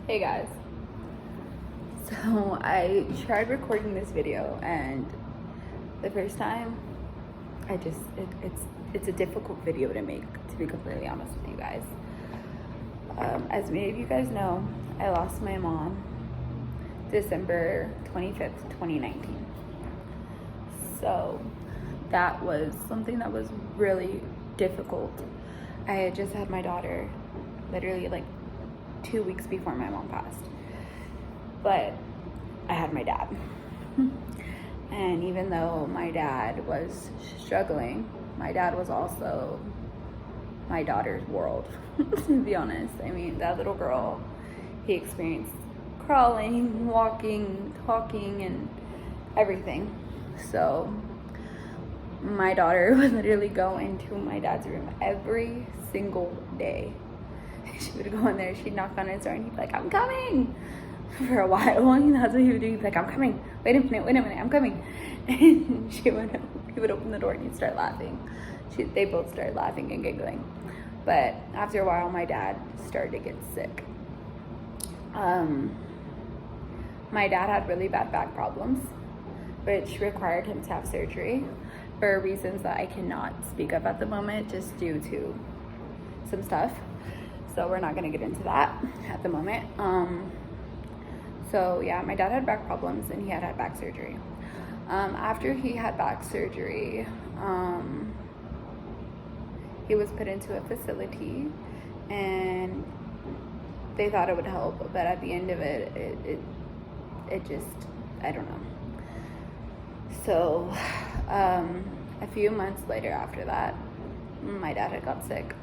Hey guys. So I tried recording this video, and the first time it's a difficult video to make, to be completely honest with you guys. As many of you guys know, I lost my mom December 25th, 2019. So that was something that was really difficult. I had just had my daughter literally like 2 weeks before my mom passed. But I had my dad. And even though my dad was struggling, my dad was also my daughter's world, to be honest. I mean, that little girl, he experienced crawling, walking, talking, and everything. So my daughter would literally go into my dad's room every single day. She would go in there, she'd knock on his door, and he'd be like, "I'm coming." For a while, and that's what he would do. He'd be like, "I'm coming. Wait a minute, I'm coming." And he would open the door and he'd start laughing. They both started laughing and giggling. But after a while, my dad started to get sick. My dad had really bad back problems, which required him to have surgery for reasons that I cannot speak of at the moment, just due to some stuff. So we're not going to get into that at the moment. So yeah, my dad had back problems and he had back surgery. After he had back surgery, he was put into a facility, and they thought it would help, but at the end of it just, I don't know. So a few months later after that, my dad had got sick.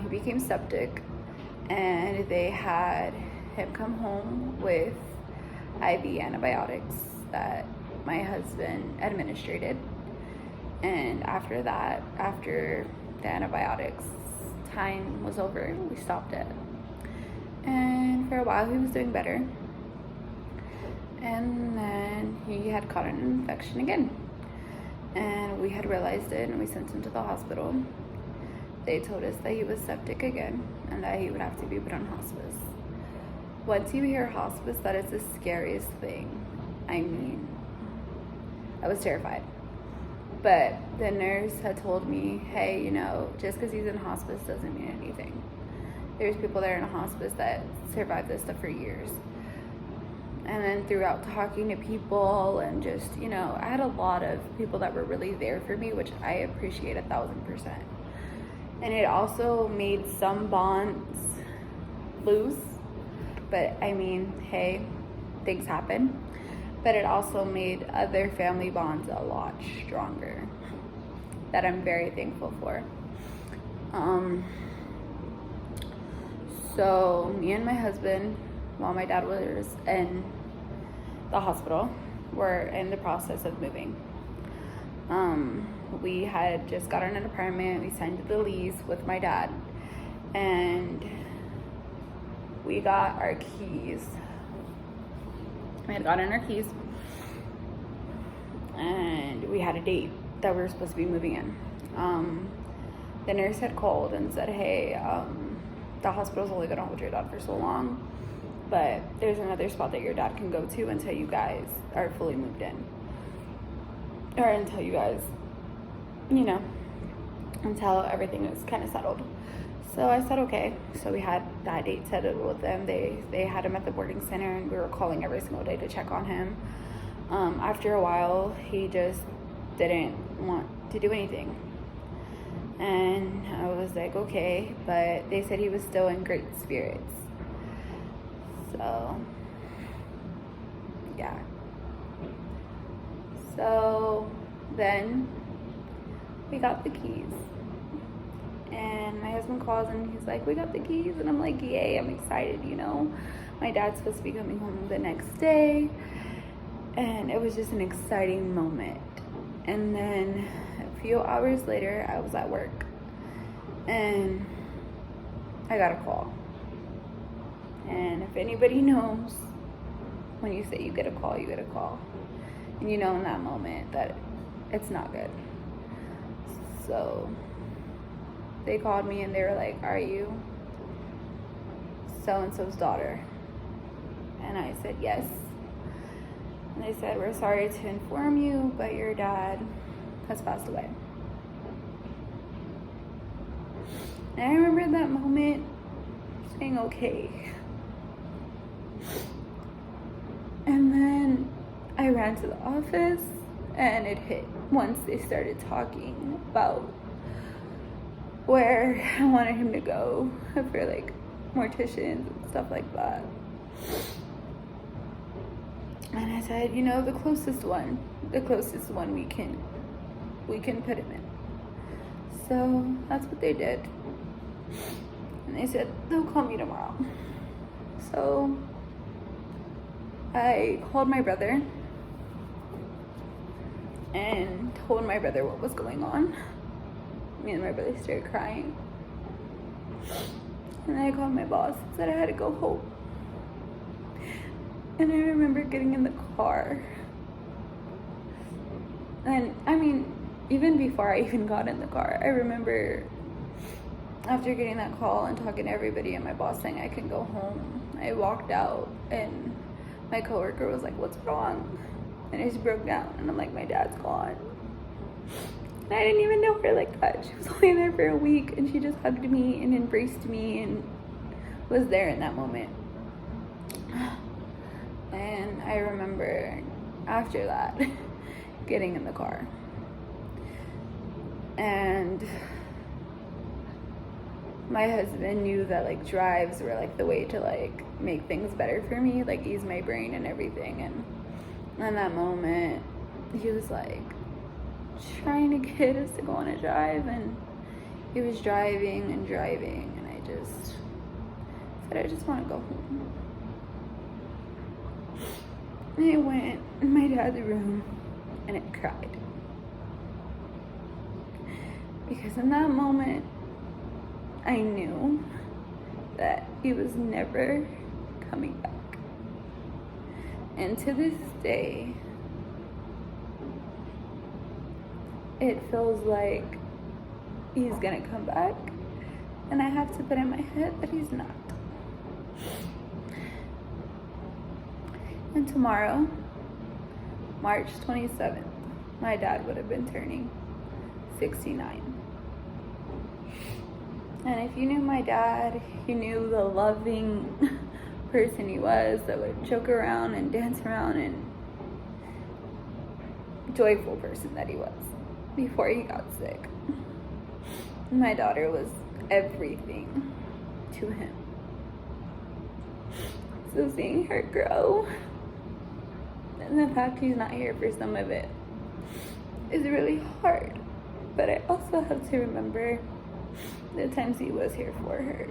He became septic, and they had him come home with IV antibiotics that my husband administered. And after that, after the antibiotics time was over, we stopped it. And for a while he was doing better. And then he had caught an infection again. And we had realized it, and we sent him to the hospital. They told us that he was septic again and that he would have to be put on hospice. Once you hear hospice, that is the scariest thing. I mean, I was terrified. But the nurse had told me, hey, just because he's in hospice doesn't mean anything. There's people that are in a hospice that survive this stuff for years. And then throughout talking to people and just, I had a lot of people that were really there for me, which I appreciate 1,000%. And it also made some bonds loose. But I mean, hey, things happen. But it also made other family bonds a lot stronger that I'm very thankful for. So me and my husband, while my dad was in the hospital, were in the process of moving. We had just gotten an apartment. We signed the lease with my dad, and we got our keys. We had gotten our keys, and we had a date that we were supposed to be moving in. The nurse had called and said, hey, the hospital's only going to hold your dad for so long, but there's another spot that your dad can go to until you guys are fully moved in. Or until you guys, until everything is kind of settled. So I said, okay. So we had that date settled with them. They had him at the boarding center, and we were calling every single day to check on him. After a while, he just didn't want to do anything. And I was like, okay, but they said he was still in great spirits. So, yeah. So then we got the keys. And my husband calls and he's like, we got the keys. And I'm like, yay, I'm excited, My dad's supposed to be coming home the next day. And it was just an exciting moment. And then a few hours later, I was at work. And I got a call. And if anybody knows, when you say you get a call, you get a call. And in that moment that it's not good. So they called me and they were like, are you so-and-so's daughter? And I said, yes. And they said, we're sorry to inform you, but your dad has passed away. And I remember that moment saying, okay. And then I ran to the office, and it hit once they started talking about where I wanted him to go for like morticians and stuff like that. And I said, you know, the closest one we can put him in. So that's what they did. And they said, they'll call me tomorrow. So I called my brother and told my brother what was going on. Me and my brother started crying. And then I called my boss and said I had to go home. And I remember getting in the car. And I mean, even before I even got in the car, I remember after getting that call and talking to everybody and my boss saying I can go home, I walked out and my coworker was like, what's wrong? And I just broke down and I'm like, my dad's gone. And I didn't even know her like that. She was only there for a week and she just hugged me and embraced me and was there in that moment. And I remember after that getting in the car and my husband knew that like drives were like the way to like make things better for me, like ease my brain and everything. And in that moment he was like trying to get us to go on a drive, and he was driving and I just said I just want to go home. And I went in my dad's room and I cried. Because in that moment, I knew that he was never coming back. And to this day, it feels like he's gonna come back. And I have to put in my head that he's not. And tomorrow, March 27th, my dad would have been turning 69. And if you knew my dad, you knew the loving person he was that would joke around and dance around and joyful person that he was before he got sick. My daughter was everything to him. So seeing her grow, and the fact he's not here for some of it is really hard. But I also have to remember the times he was here for her.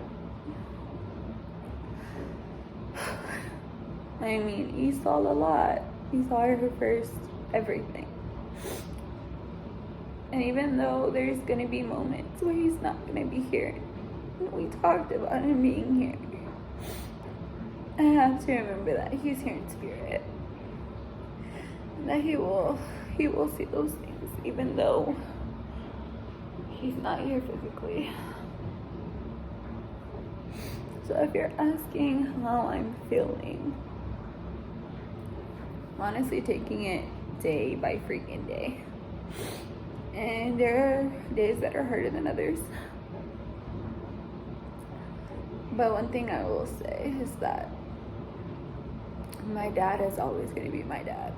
I mean, he saw a lot. He saw her first everything. And even though there's gonna be moments where he's not gonna be here, and we talked about him being here, I have to remember that he's here in spirit. And that he will see those things even though he's not here physically. So if you're asking how I'm feeling, I'm honestly taking it day by freaking day. And there are days that are harder than others. But one thing I will say is that my dad is always going to be my dad.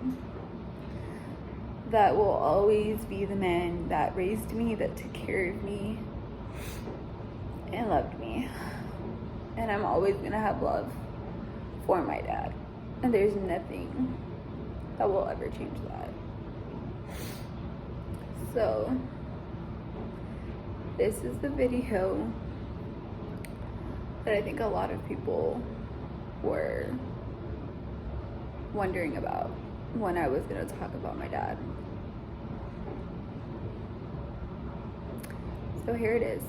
That will always be the man that raised me, that took care of me, and loved me. And I'm always going to have love for my dad. And there's nothing that will ever change that. So, this is the video that I think a lot of people were wondering about when I was going to talk about my dad. So here it is.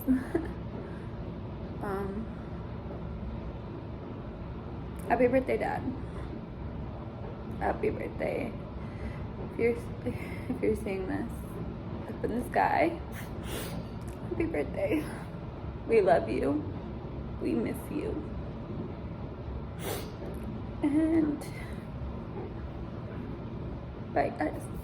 Happy birthday, Dad. Happy birthday. If you're seeing this up in the sky, happy birthday. We love you. We miss you. And bye, guys.